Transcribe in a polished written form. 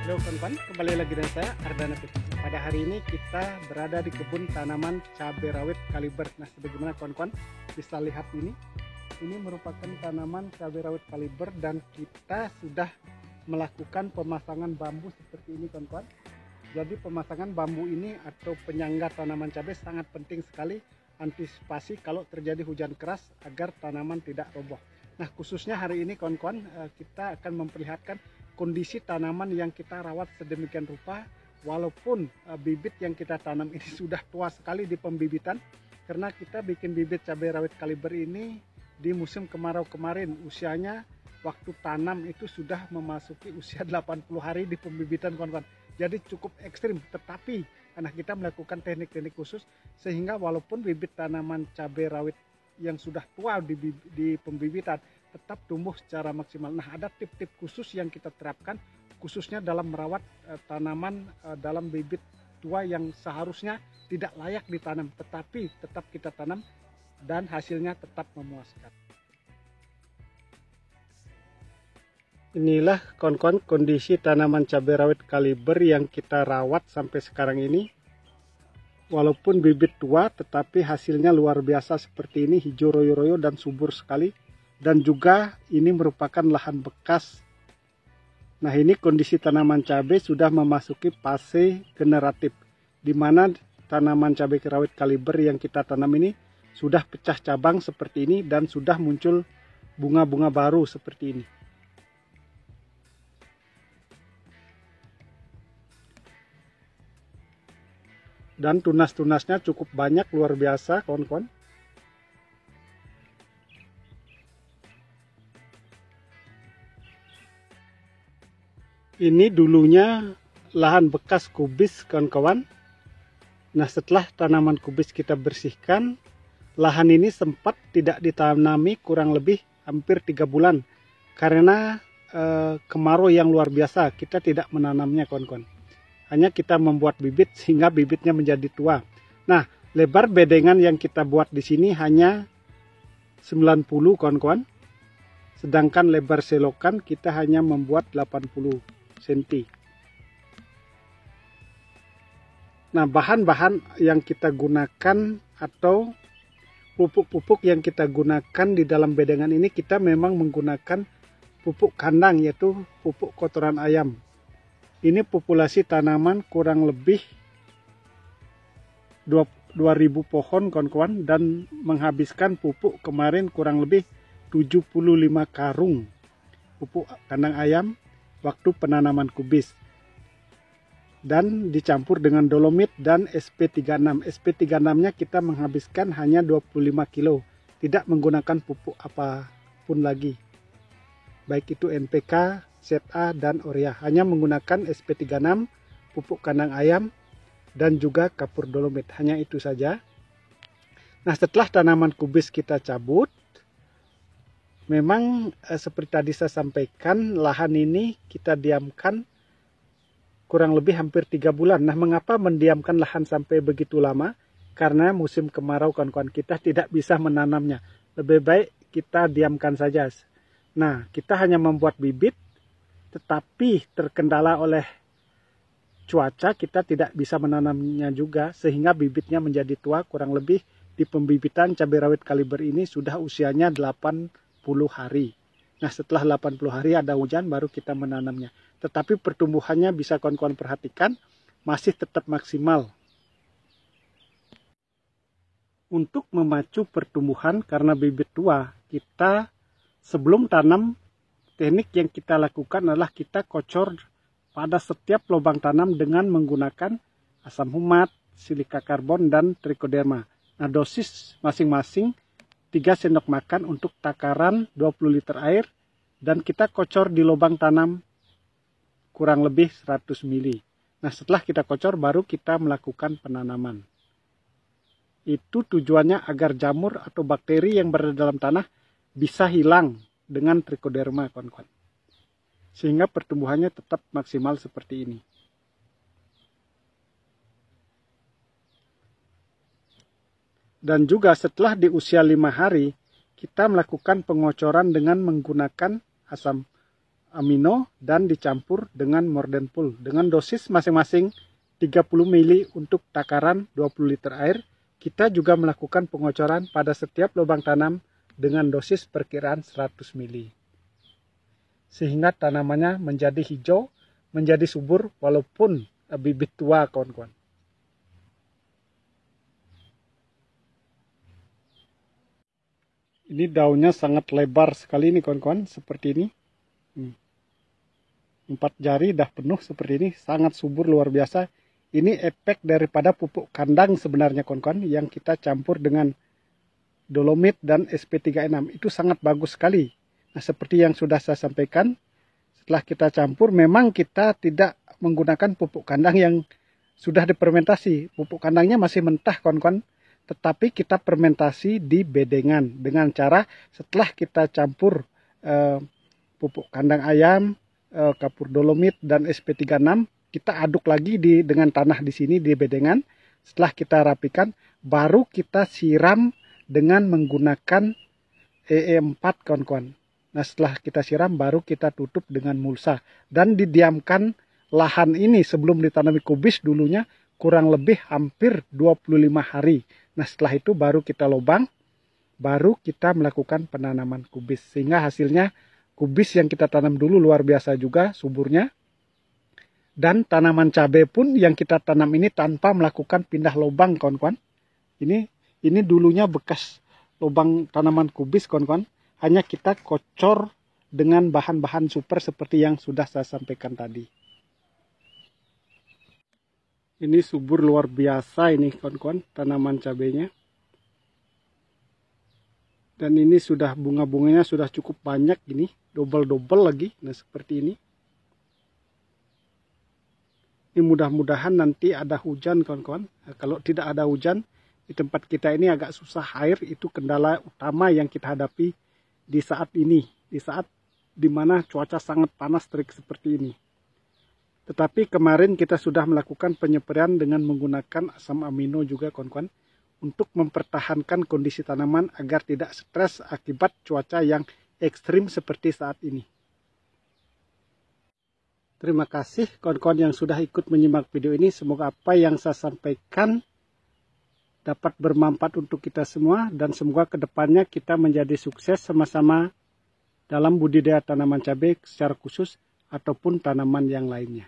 Halo kawan-kawan, kembali lagi dengan saya Ardana Fitri. Pada hari ini kita berada di kebun tanaman cabai rawit kaliber. Nah, sebagaimana kawan-kawan bisa lihat ini merupakan tanaman cabai rawit kaliber dan kita sudah melakukan pemasangan bambu seperti ini kawan-kawan. Jadi pemasangan bambu ini atau penyangga tanaman cabai sangat penting sekali, antisipasi kalau terjadi hujan keras agar tanaman tidak roboh. Nah, khususnya hari ini kawan-kawan kita akan memperlihatkan kondisi tanaman yang kita rawat sedemikian rupa, walaupun bibit yang kita tanam ini sudah tua sekali di pembibitan, karena kita bikin bibit cabai rawit kaliber ini di musim kemarau kemarin. Usianya waktu tanam itu sudah memasuki usia 80 hari di pembibitan kawan-kawan. Jadi cukup ekstrim, tetapi karena kita melakukan teknik-teknik khusus sehingga walaupun bibit tanaman cabai rawit yang sudah tua di pembibitan tetap tumbuh secara maksimal. Nah, ada tip-tip khusus yang kita terapkan khususnya dalam merawat tanaman dalam bibit tua yang seharusnya tidak layak ditanam, tetapi tetap kita tanam dan hasilnya tetap memuaskan. Inilah kawan-kawan kondisi tanaman cabai rawit kaliber yang kita rawat sampai sekarang ini. Walaupun bibit tua, tetapi hasilnya luar biasa seperti ini, hijau royo-royo dan subur sekali. Dan juga ini merupakan lahan bekas. Nah, ini kondisi tanaman cabai sudah memasuki fase generatif, di mana tanaman cabai rawit kaliber yang kita tanam ini sudah pecah cabang seperti ini dan sudah muncul bunga-bunga baru seperti ini. Dan tunas-tunasnya cukup banyak, luar biasa kawan-kawan. Ini dulunya lahan bekas kubis kawan-kawan. Nah, setelah tanaman kubis kita bersihkan, lahan ini sempat tidak ditanami kurang lebih hampir 3 bulan. Karena kemarau yang luar biasa, kita tidak menanamnya kawan-kawan. Hanya kita membuat bibit sehingga bibitnya menjadi tua. Nah, lebar bedengan yang kita buat di sini hanya 90 kawan-kawan. Sedangkan lebar selokan kita hanya membuat 80 cm. Nah, bahan-bahan yang kita gunakan atau pupuk-pupuk yang kita gunakan di dalam bedengan ini, kita memang menggunakan pupuk kandang, yaitu pupuk kotoran ayam. Ini populasi tanaman kurang lebih 2000 pohon kawan-kawan dan menghabiskan pupuk kemarin kurang lebih 75 karung pupuk kandang ayam waktu penanaman kubis, dan dicampur dengan dolomit dan SP36. SP36-nya kita menghabiskan hanya 25 kilo, tidak menggunakan pupuk apapun lagi, baik itu NPK, ZA, dan urea. Hanya menggunakan SP36, pupuk kandang ayam, dan juga kapur dolomit. Hanya itu saja. Nah, setelah tanaman kubis kita cabut, memang seperti tadi saya sampaikan, lahan ini kita diamkan kurang lebih hampir 3 bulan. Nah, mengapa mendiamkan lahan sampai begitu lama? Karena musim kemarau kawan-kawan, kita tidak bisa menanamnya. Lebih baik kita diamkan saja. Nah, kita hanya membuat bibit, tetapi terkendala oleh cuaca, kita tidak bisa menanamnya juga, sehingga bibitnya menjadi tua. Kurang lebih di pembibitan cabai rawit kaliber ini sudah usianya 80 hari. Nah, setelah 80 hari ada hujan baru kita menanamnya. Tetapi pertumbuhannya bisa kawan-kawan perhatikan masih tetap maksimal. Untuk memacu pertumbuhan karena bibit tua, kita sebelum tanam, teknik yang kita lakukan adalah kita kocor pada setiap lubang tanam dengan menggunakan asam humat, silika karbon, dan trichoderma. Nah, dosis masing-masing 3 sendok makan untuk takaran 20 liter air, dan kita kocor di lubang tanam kurang lebih 100 ml. Nah, setelah kita kocor baru kita melakukan penanaman. Itu tujuannya agar jamur atau bakteri yang berada dalam tanah bisa hilang dengan trichoderma kawan-kawan, sehingga pertumbuhannya tetap maksimal seperti ini. Dan juga setelah di usia 5 hari, kita melakukan pengocoran dengan menggunakan asam amino dan dicampur dengan Mordenpul dengan dosis masing-masing 30 mili untuk takaran 20 liter air. Kita juga melakukan pengocoran pada setiap lubang tanam dengan dosis perkiraan 100 mili. Sehingga tanamannya menjadi hijau, menjadi subur walaupun bibit tua, kawan-kawan. Ini daunnya sangat lebar sekali nih, kawan-kawan, seperti ini. 4 jari dah penuh seperti ini, sangat subur luar biasa. Ini efek daripada pupuk kandang sebenarnya, kawan-kawan, yang kita campur dengan dolomit dan SP36. Itu sangat bagus sekali. Nah, seperti yang sudah saya sampaikan, setelah kita campur, memang kita tidak menggunakan pupuk kandang yang sudah difermentasi. Pupuk kandangnya masih mentah, kawan-kawan. Tetapi kita fermentasi di bedengan dengan cara setelah kita campur pupuk kandang ayam, kapur dolomit dan SP36, kita aduk lagi dengan tanah di sini di bedengan. Setelah kita rapikan, baru kita siram dengan menggunakan EE4, kawan-kawan. Nah, setelah kita siram, baru kita tutup dengan mulsa. Dan didiamkan lahan ini sebelum ditanami kubis dulunya kurang lebih hampir 25 hari. Nah, setelah itu baru kita lubang, baru kita melakukan penanaman kubis. Sehingga hasilnya kubis yang kita tanam dulu luar biasa juga suburnya. Dan tanaman cabai pun yang kita tanam ini tanpa melakukan pindah lubang, kawan-kawan. Ini dulunya bekas lubang tanaman kubis, kawan-kawan. Hanya kita kocor dengan bahan-bahan super seperti yang sudah saya sampaikan tadi. Ini subur luar biasa ini, kawan-kawan, tanaman cabainya. Dan ini sudah bunga-bunganya sudah cukup banyak gini, double-double lagi. Nah, seperti ini. Ini mudah-mudahan nanti ada hujan, kawan-kawan. Nah, kalau tidak ada hujan, di tempat kita ini agak susah air. Itu kendala utama yang kita hadapi di saat ini. Di saat dimana cuaca sangat panas terik seperti ini. Tetapi kemarin kita sudah melakukan penyeperian dengan menggunakan asam amino juga, kawan-kawan. Untuk mempertahankan kondisi tanaman agar tidak stres akibat cuaca yang ekstrim seperti saat ini. Terima kasih kawan-kawan yang sudah ikut menyimak video ini. Semoga apa yang saya sampaikan dapat bermanfaat untuk kita semua. Dan semoga kedepannya kita menjadi sukses sama-sama dalam budidaya tanaman cabai secara khusus ataupun tanaman yang lainnya.